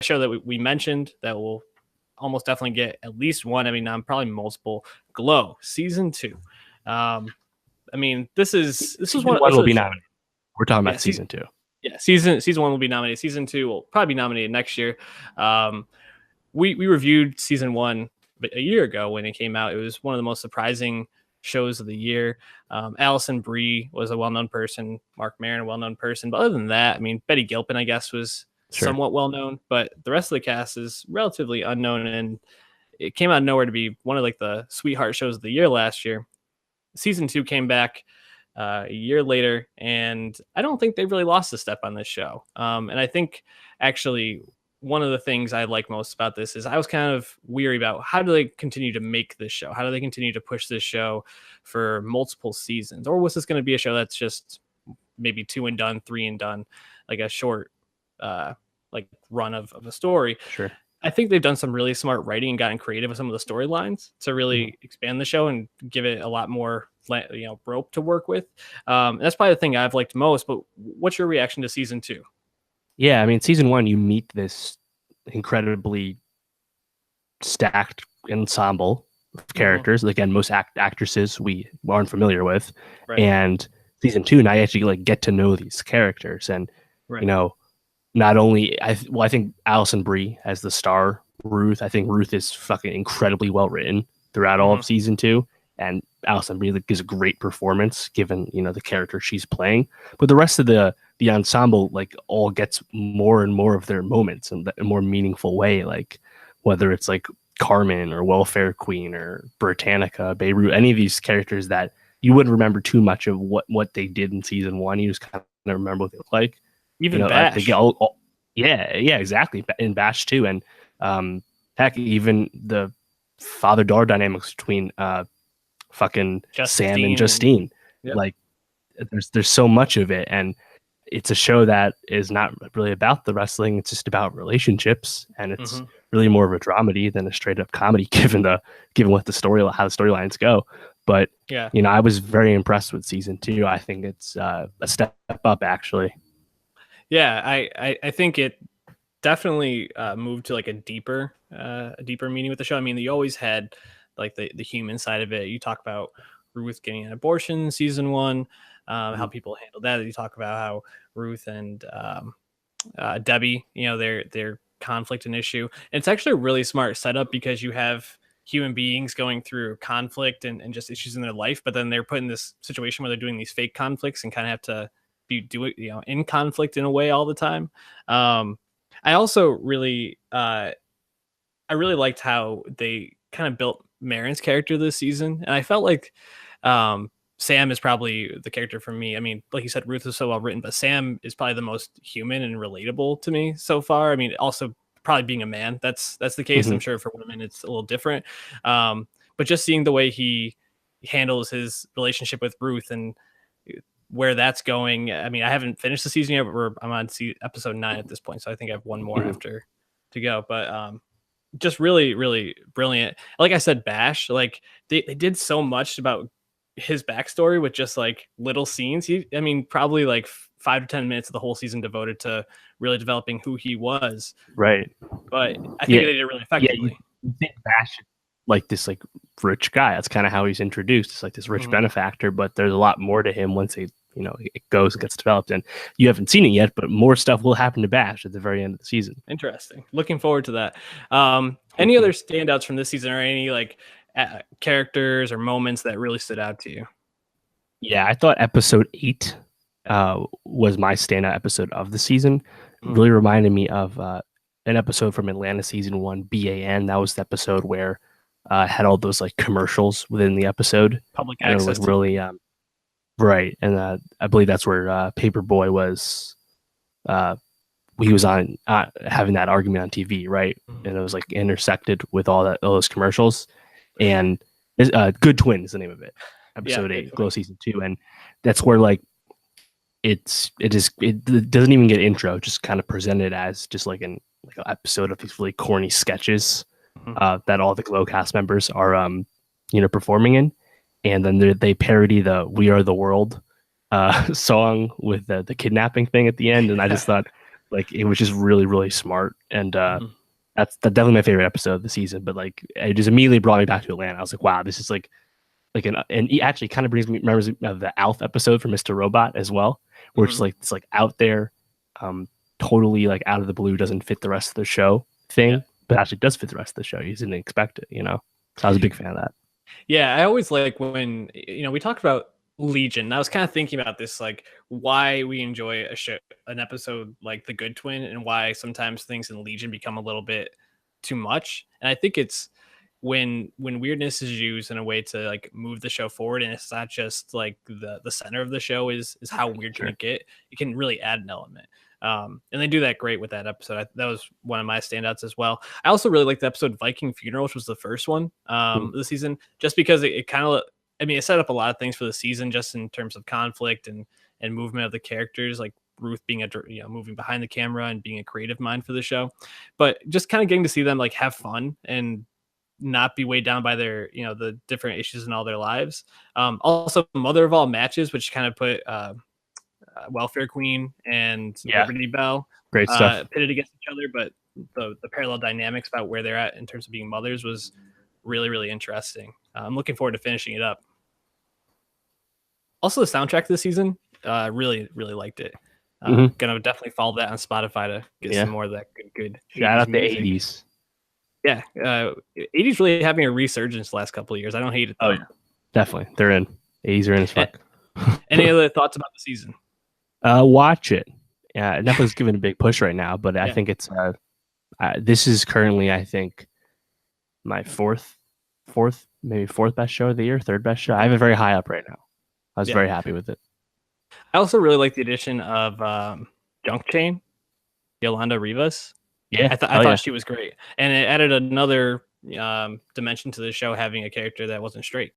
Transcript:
show that we mentioned that will almost definitely get at least one. I mean, probably multiple. Glow season 2. I mean, this is Season one will be nominated. We're talking about season 2. Yeah, season 1 will be nominated. Season 2 will probably be nominated next year. We reviewed season 1 a year ago when it came out. It was one of the most surprising shows of the year. Alison Brie was a well-known person. Mark Maron, a well-known person. But other than that, I mean, Betty Gilpin, I guess, was somewhat well-known. But the rest of the cast is relatively unknown. And it came out of nowhere to be one of like the sweetheart shows of the year last year. Season 2 came back a year later, and I don't think they really lost a step on this show. And I think actually one of the things I like most about this is I was kind of weary about how do they continue to make this show? How do they continue to push this show for multiple seasons? Or was this going to be a show that's just maybe 2 and done, 3 and done, like a short like run of a story? Sure. I think they've done some really smart writing and gotten creative with some of the storylines to really expand the show and give it a lot more, rope to work with. That's probably the thing I've liked most. But what's your reaction to season 2? Yeah, I mean, season 1, you meet this incredibly stacked ensemble of characters. Again, most actresses we aren't familiar with, right. And season 2, now you actually get to know these characters, and not only I think Alison Brie as the star, Ruth. I think Ruth is fucking incredibly well written throughout all of season 2, and Alison Brie gives a great performance given the character she's playing. But the rest of the ensemble all gets more and more of their moments in a more meaningful way. Like whether it's like Carmen or Welfare Queen or Britannica, Beirut, any of these characters that you wouldn't remember too much of what they did in season 1. You just kind of remember what they look like. Even Bash. Yeah, exactly. In Bash too. And heck, even the father-daughter dynamics between fucking Sam and Justine. Yep. There's so much of it, and it's a show that is not really about the wrestling. It's just about relationships, and it's really more of a dramedy than a straight up comedy, given how the storylines go. But I was very impressed with season 2. I think it's a step up, actually. Yeah, I think it definitely moved to like a deeper meaning with the show. I mean, you always had like the human side of it. You talk about Ruth getting an abortion in season 1, how people handle that. You talk about how Ruth and Debbie, their conflict and issue. And it's actually a really smart setup because you have human beings going through conflict and just issues in their life, but then they're put in this situation where they're doing these fake conflicts and kind of have to in conflict in a way all the time. I also really liked how they kind of built Marin's character this season, and I felt like Sam is probably the character for me. I mean, like you said, Ruth is so well written, but Sam is probably the most human and relatable to me so far. I mean, also probably being a man, that's the case. I'm sure for women it's a little different, but just seeing the way he handles his relationship with Ruth and where that's going. I mean, I haven't finished the season yet, but I'm on episode 9 at this point, so I think I have one more after to go. But just really, really brilliant. Like I said, Bash, like they did so much about his backstory with just like little scenes. Probably like 5 to 10 minutes of the whole season devoted to really developing who he was. Right. But I think they did it really effectively. Yeah, you think Bash like this like rich guy. That's kind of how he's introduced. It's like this rich benefactor, but there's a lot more to him once it goes and gets developed. And you haven't seen it yet, but more stuff will happen to Bash at the very end of the season. Interesting. Looking forward to that. Any other standouts from this season, or any like characters or moments that really stood out to you? Yeah, I thought episode 8 was my standout episode of the season. Really reminded me of an episode from Atlanta season 1, BAN. That was the episode where had all those like commercials within the episode. Public access. It was really right, and I believe that's where Paperboy was. He was on having that argument on TV, right? And it was like intersected with all those commercials. And Good Twin is the name of it. Episode 8, Glow season 2, and that's where like it doesn't even get intro, just kind of presented as just like an episode of these really corny sketches that all the Glow cast members are performing in, and then they parody the "We Are the World" song with the kidnapping thing at the end, and I just thought Like it was just really, really smart. And that's definitely my favorite episode of the season. But like it just immediately brought me back to Atlanta. I was like, wow, this is like and he actually kind of remembers me of the Alf episode from Mr. Robot as well, where it's like out there, totally like out of the blue, doesn't fit the rest of the show thing, but actually does fit the rest of the show. You didn't expect it, So I was a big fan of that. Yeah, I always like when we talked about Legion. I was kind of thinking about this, like why we enjoy an episode like The Good Twin, and why sometimes things in Legion become a little bit too much. And I think it's when weirdness is used in a way to like move the show forward, and it's not just like the center of the show is how weird can it get. It can really add an element. And they do that great with that episode. That was one of my standouts as well. I also really liked the episode Viking Funeral, which was the first one of the season, just because it kind of, it set up a lot of things for the season, just in terms of conflict and movement of the characters, like Ruth being moving behind the camera and being a creative mind for the show, but just kind of getting to see them like have fun and not be weighed down by their the different issues in all their lives. Also, Mother of All Matches, which kind of put Welfare Queen and Liberty Bell great stuff pitted against each other, but the parallel dynamics about where they're at in terms of being mothers was really, really interesting. I'm looking forward to finishing it up. Also, the soundtrack this season, really, really liked it. Gonna definitely follow that on Spotify to get some more of that good shout out the music. 80s. Yeah, 80s really having a resurgence the last couple of years. I don't hate it though. Oh yeah, definitely they're in. 80s are in as fuck. Any other thoughts about the season? Watch it. Yeah, Netflix giving a big push right now, but I think it's this is currently, I think, my fourth best show of the year, third best show. I have it very high up right now. I was very happy with it. I also really like the addition of Junk Chain, Yolanda Rivas. Yeah, I thought she was great, and it added another dimension to the show, having a character that wasn't straight.